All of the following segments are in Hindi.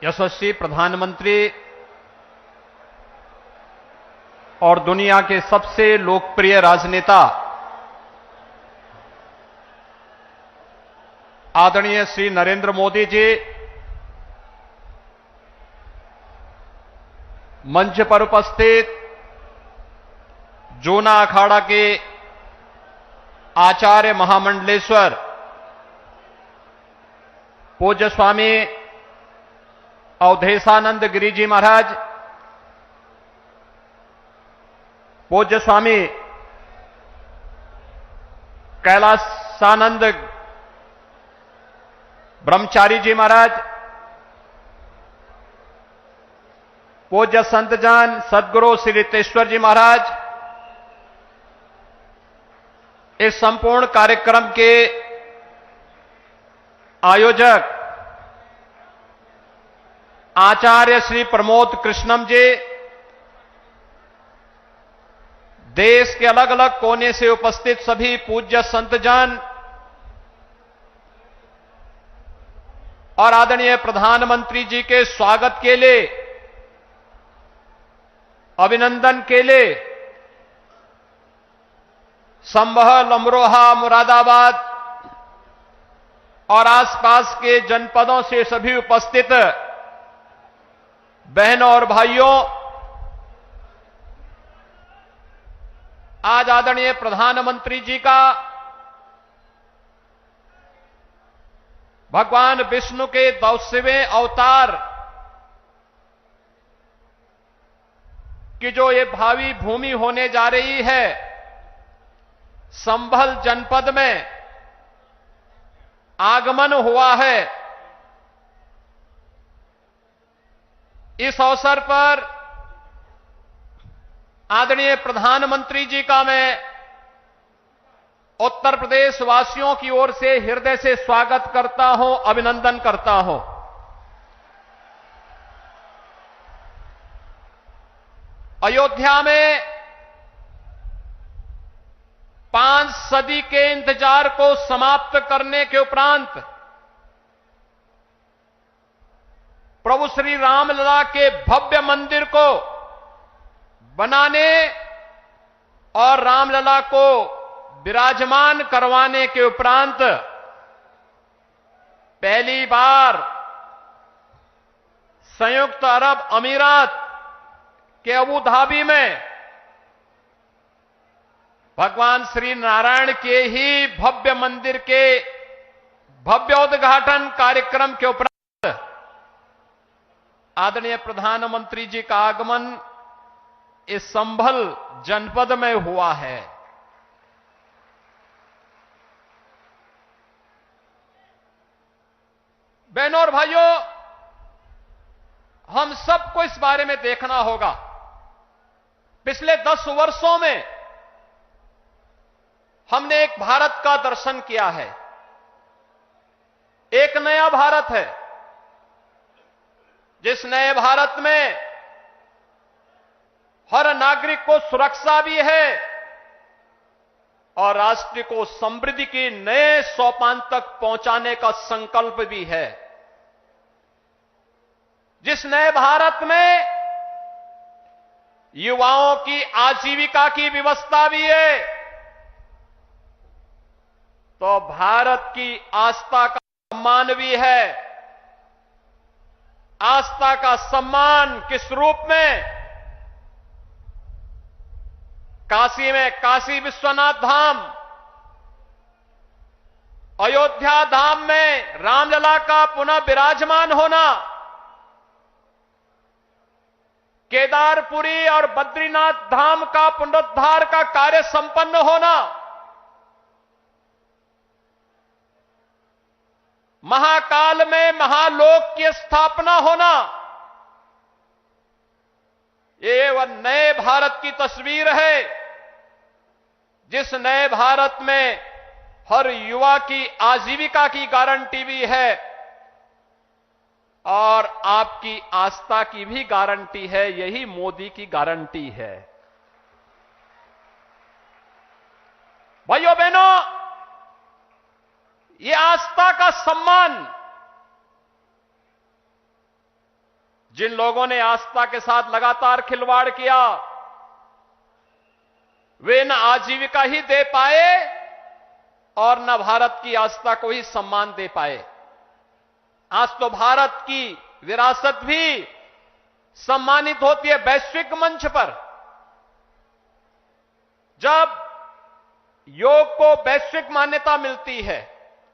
यशस्वी प्रधानमंत्री और दुनिया के सबसे लोकप्रिय राजनेता आदरणीय श्री नरेंद्र मोदी जी, मंच पर उपस्थित जूना अखाड़ा के आचार्य महामंडलेश्वर पूज्य स्वामी अवधेशानंद गिरी जी महाराज, पूज्य स्वामी कैलासानंद ब्रह्मचारी जी महाराज, पूज्य संतजन सदगुरु श्री रितेश्वर जी महाराज, इस संपूर्ण कार्यक्रम के आयोजक आचार्य श्री प्रमोद कृष्णम जी, देश के अलग अलग कोने से उपस्थित सभी पूज्य संतजन और आदरणीय प्रधानमंत्री जी के स्वागत के लिए, अभिनंदन के लिए संभल, अमरोहा, मुरादाबाद और आसपास के जनपदों से सभी उपस्थित बहनों और भाइयों, आज आदरणीय प्रधानमंत्री जी का भगवान विष्णु के 200वें अवतार की जो ये भावी भूमि होने जा रही है, संभल जनपद में आगमन हुआ है। इस अवसर पर आदरणीय प्रधानमंत्री जी का मैं उत्तर प्रदेश वासियों की ओर से हृदय से स्वागत करता हूं, अभिनंदन करता हूं। अयोध्या में 5 सदी के इंतजार को समाप्त करने के उपरांत प्रभु श्री रामलला के भव्य मंदिर को बनाने और रामलला को विराजमान करवाने के उपरांत पहली बार संयुक्त अरब अमीरात के अबू धाबी में भगवान श्री नारायण के ही भव्य मंदिर के भव्योद्घाटन कार्यक्रम के उपरांत आदरणीय प्रधानमंत्री जी का आगमन इस संभल जनपद में हुआ है। बहनों और भाइयों, हम सबको इस बारे में देखना होगा। पिछले 10 वर्षों में हमने एक भारत का दर्शन किया है, एक नया भारत है, जिस नए भारत में हर नागरिक को सुरक्षा भी है और राष्ट्र को समृद्धि के नए सोपान तक पहुंचाने का संकल्प भी है। जिस नए भारत में युवाओं की आजीविका की व्यवस्था भी है, तो भारत की आस्था का सम्मान भी है। आस्था का सम्मान किस रूप में? काशी में काशी विश्वनाथ धाम, अयोध्या धाम में रामलला का पुनः विराजमान होना, केदारपुरी और बद्रीनाथ धाम का पुनरुद्धार का कार्य संपन्न होना, महाकाल में महालोक की स्थापना होना, ये वह नए भारत की तस्वीर है, जिस नए भारत में हर युवा की आजीविका की गारंटी भी है और आपकी आस्था की भी गारंटी है। यही मोदी की गारंटी है। भाइयों बहनों, ये आस्था का सम्मान जिन लोगों ने आस्था के साथ लगातार खिलवाड़ किया, वे न आजीविका ही दे पाए और न भारत की आस्था को ही सम्मान दे पाए। आज तो भारत की विरासत भी सम्मानित होती है वैश्विक मंच पर। जब योग को वैश्विक मान्यता मिलती है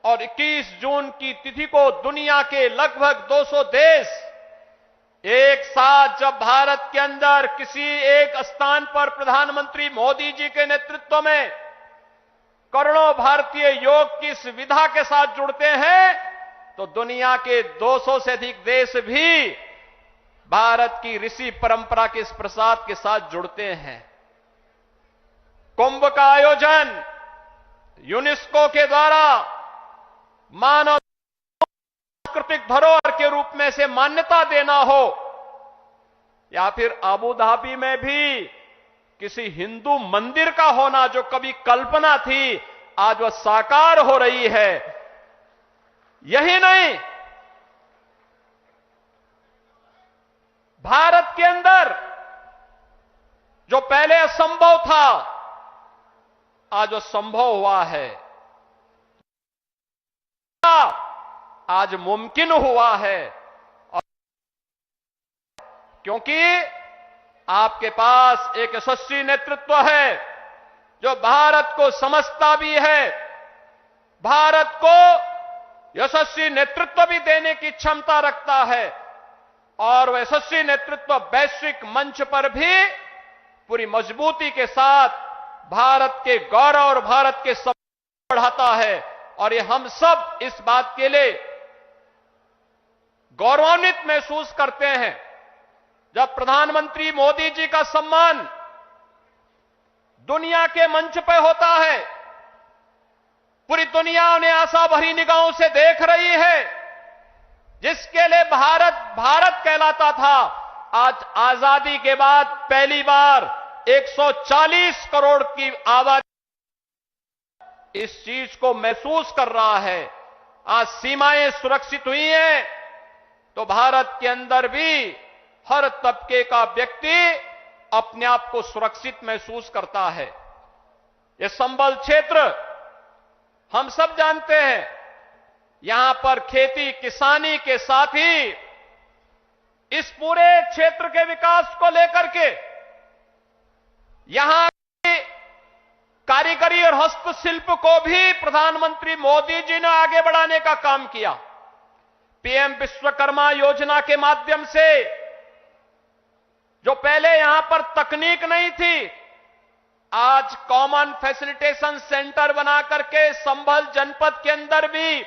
और 21 जून की तिथि को दुनिया के लगभग 200 देश एक साथ जब भारत के अंदर किसी एक स्थान पर प्रधानमंत्री मोदी जी के नेतृत्व में करोड़ों भारतीय योग की इस विधा के साथ जुड़ते हैं, तो दुनिया के 200 से अधिक देश भी भारत की ऋषि परंपरा के इस प्रसाद के साथ जुड़ते हैं। कुंभ का आयोजन यूनेस्को के द्वारा मानव सांस्कृतिक धरोहर के रूप में से मान्यता देना हो, या फिर अबू धाबी में भी किसी हिंदू मंदिर का होना जो कभी कल्पना थी, आज वह साकार हो रही है। यही नहीं, भारत के अंदर जो पहले असंभव था, आज वो संभव हुआ है, आज मुमकिन हुआ है। और क्योंकि आपके पास एक यशस्वी नेतृत्व है जो भारत को समझता भी है, भारत को यशस्वी नेतृत्व भी देने की क्षमता रखता है, और वह यशस्वी नेतृत्व वैश्विक मंच पर भी पूरी मजबूती के साथ भारत के गौरव और भारत के सम्मान बढ़ाता है। और ये हम सब इस बात के लिए गौरवान्वित महसूस करते हैं जब प्रधानमंत्री मोदी जी का सम्मान दुनिया के मंच पर होता है। पूरी दुनिया उन्हें आशा भरी निगाहों से देख रही है। जिसके लिए भारत भारत कहलाता था, आज आजादी के बाद पहली बार 140 करोड़ की आबादी इस चीज को महसूस कर रहा है। आज सीमाएं सुरक्षित हुई हैं, तो भारत के अंदर भी हर तबके का व्यक्ति अपने आप को सुरक्षित महसूस करता है। ये संबल क्षेत्र हम सब जानते हैं, यहां पर खेती किसानी के साथ ही इस पूरे क्षेत्र के विकास को लेकर के यहां की कारीगरी और हस्तशिल्प को भी प्रधानमंत्री मोदी जी ने आगे बढ़ाने का काम किया। पीएम विश्वकर्मा योजना के माध्यम से जो पहले यहां पर तकनीक नहीं थी, आज कॉमन फैसिलिटेशन सेंटर बना करके संभल जनपद के अंदर भी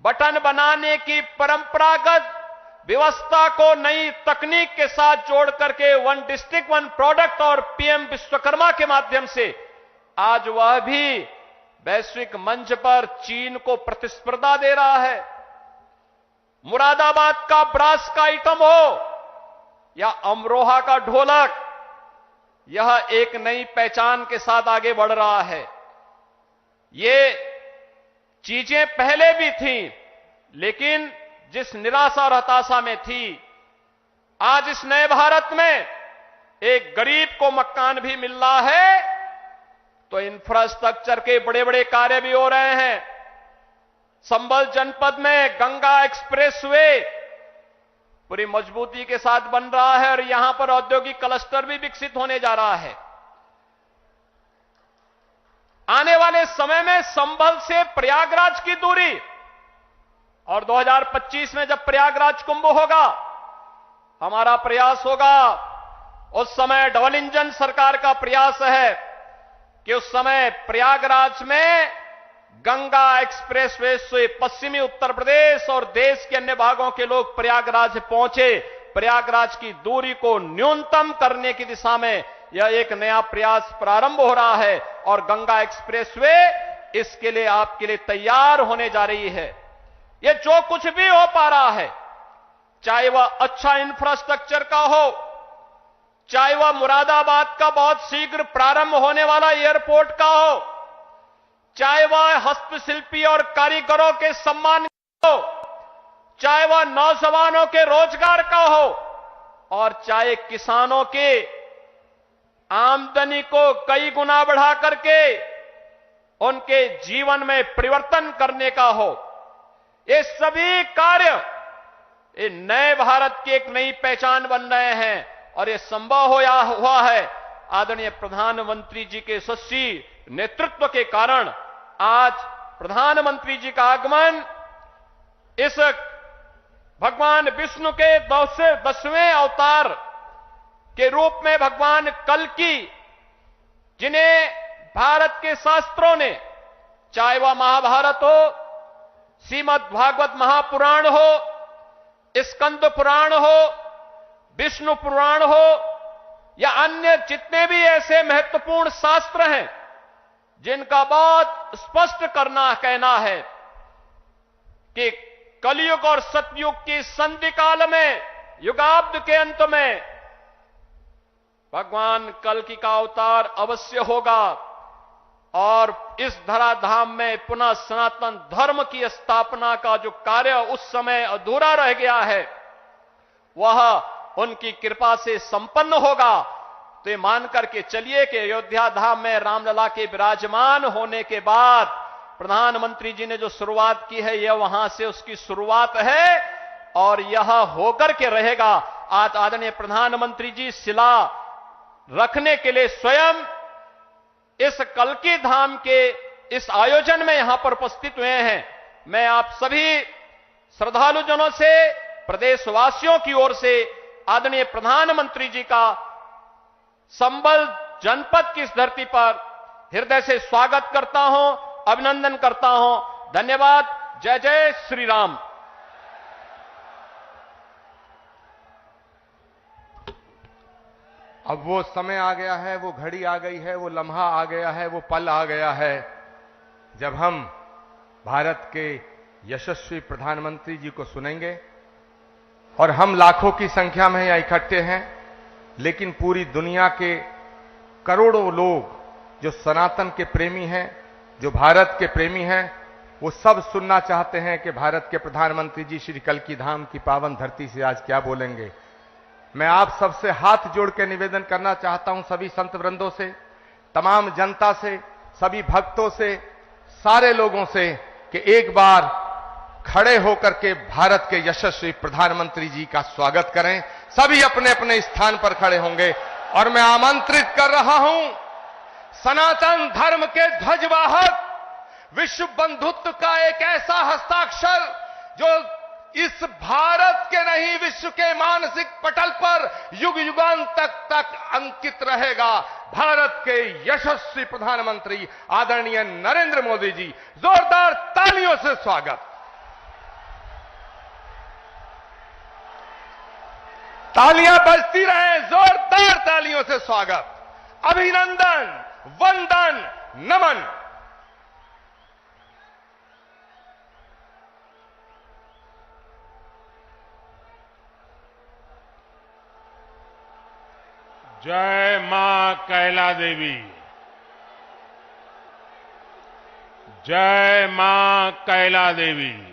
बटन बनाने की परंपरागत व्यवस्था को नई तकनीक के साथ जोड़ करके वन डिस्ट्रिक्ट वन प्रोडक्ट और पीएम विश्वकर्मा के माध्यम से आज वह भी वैश्विक मंच पर चीन को प्रतिस्पर्धा दे रहा है। मुरादाबाद का ब्रास का आइटम हो या अमरोहा का ढोलक, यह एक नई पहचान के साथ आगे बढ़ रहा है। ये चीजें पहले भी थीं, लेकिन जिस निराशा और हताशा में थी, आज इस नए भारत में एक गरीब को मकान भी मिल रहा है, तो इंफ्रास्ट्रक्चर के बड़े बड़े कार्य भी हो रहे हैं। संभल जनपद में गंगा एक्सप्रेसवे पूरी मजबूती के साथ बन रहा है और यहां पर औद्योगिक क्लस्टर भी विकसित होने जा रहा है। आने वाले समय में संभल से प्रयागराज की दूरी, और 2025 में जब प्रयागराज कुंभ होगा, हमारा प्रयास होगा, उस समय डबल इंजन सरकार का प्रयास है कि उस समय प्रयागराज में गंगा एक्सप्रेसवे से पश्चिमी उत्तर प्रदेश और देश के अन्य भागों के लोग प्रयागराज पहुंचे। प्रयागराज की दूरी को न्यूनतम करने की दिशा में यह एक नया प्रयास प्रारंभ हो रहा है, और गंगा एक्सप्रेसवे इसके लिए आपके लिए तैयार होने जा रही है। ये जो कुछ भी हो पा रहा है, चाहे वह अच्छा इंफ्रास्ट्रक्चर का हो, चाहे वह मुरादाबाद का बहुत शीघ्र प्रारंभ होने वाला एयरपोर्ट का हो, चाहे वह हस्तशिल्पी और कारीगरों के सम्मान का हो, चाहे वह नौजवानों के रोजगार का हो, और चाहे किसानों के आमदनी को कई गुना बढ़ा करके उनके जीवन में परिवर्तन करने का हो, ये सभी कार्य ये नए भारत की एक नई पहचान बन रहे हैं और ये संभव हुआ है आदरणीय प्रधानमंत्री जी के यशस्वी नेतृत्व के कारण। आज प्रधानमंत्री जी का आगमन इस भगवान विष्णु के 10वें अवतार के रूप में भगवान कल्कि, जिन्हें भारत के शास्त्रों ने, चाहे वह महाभारत हो, श्रीमद् भागवत महापुराण हो, स्कंद पुराण हो, विष्णु पुराण हो या अन्य जितने भी ऐसे महत्वपूर्ण शास्त्र हैं जिनका बहुत स्पष्ट कहना है कि कलयुग और सतयुग की संधि काल में, युगाब्द के अंत में भगवान कल्कि का अवतार अवश्य होगा और इस धराधाम में पुनः सनातन धर्म की स्थापना का जो कार्य उस समय अधूरा रह गया है वह उनकी कृपा से संपन्न होगा। तो ये मान करके चलिए कि अयोध्या धाम में रामलला के विराजमान होने के बाद प्रधानमंत्री जी ने जो शुरुआत की है यह वहां से उसकी शुरुआत है और यह होकर के रहेगा। आज आदरणीय प्रधानमंत्री जी शिला रखने के लिए स्वयं इस कल्कि धाम के इस आयोजन में यहां पर उपस्थित हुए हैं। मैं आप सभी श्रद्धालुजनों से, प्रदेशवासियों की ओर से आदरणीय प्रधानमंत्री जी का संबल जनपद की इस धरती पर हृदय से स्वागत करता हूं, अभिनंदन करता हूं। धन्यवाद। जय जय श्री राम। अब वो समय आ गया है, वो घड़ी आ गई है, वो लम्हा आ गया है, वो पल आ गया है जब हम भारत के यशस्वी प्रधानमंत्री जी को सुनेंगे। और हम लाखों की संख्या में यहाँ इकट्ठे हैं, लेकिन पूरी दुनिया के करोड़ों लोग जो सनातन के प्रेमी हैं, जो भारत के प्रेमी हैं, वो सब सुनना चाहते हैं कि भारत के प्रधानमंत्री जी श्री कल्कि धाम की पावन धरती से आज क्या बोलेंगे। मैं आप सबसे हाथ जोड़ के निवेदन करना चाहता हूं, सभी संत वृंदों से, तमाम जनता से, सभी भक्तों से, सारे लोगों से कि एक बार खड़े होकर के भारत के यशस्वी प्रधानमंत्री जी का स्वागत करें। सभी अपने अपने स्थान पर खड़े होंगे और मैं आमंत्रित कर रहा हूं सनातन धर्म के ध्वजवाहक, विश्व बंधुत्व का एक ऐसा हस्ताक्षर जो इस भारत के नहीं विश्व के मानसिक पटल पर युग युगांतक तक अंकित रहेगा। भारत के यशस्वी प्रधानमंत्री आदरणीय नरेंद्र मोदी जी, जोरदार तालियों से स्वागत। तालियां बजती रहे, जोरदार तालियों से स्वागत, अभिनंदन, वंदन, नमन। जय मां कैला देवी, जय मां कैला देवी।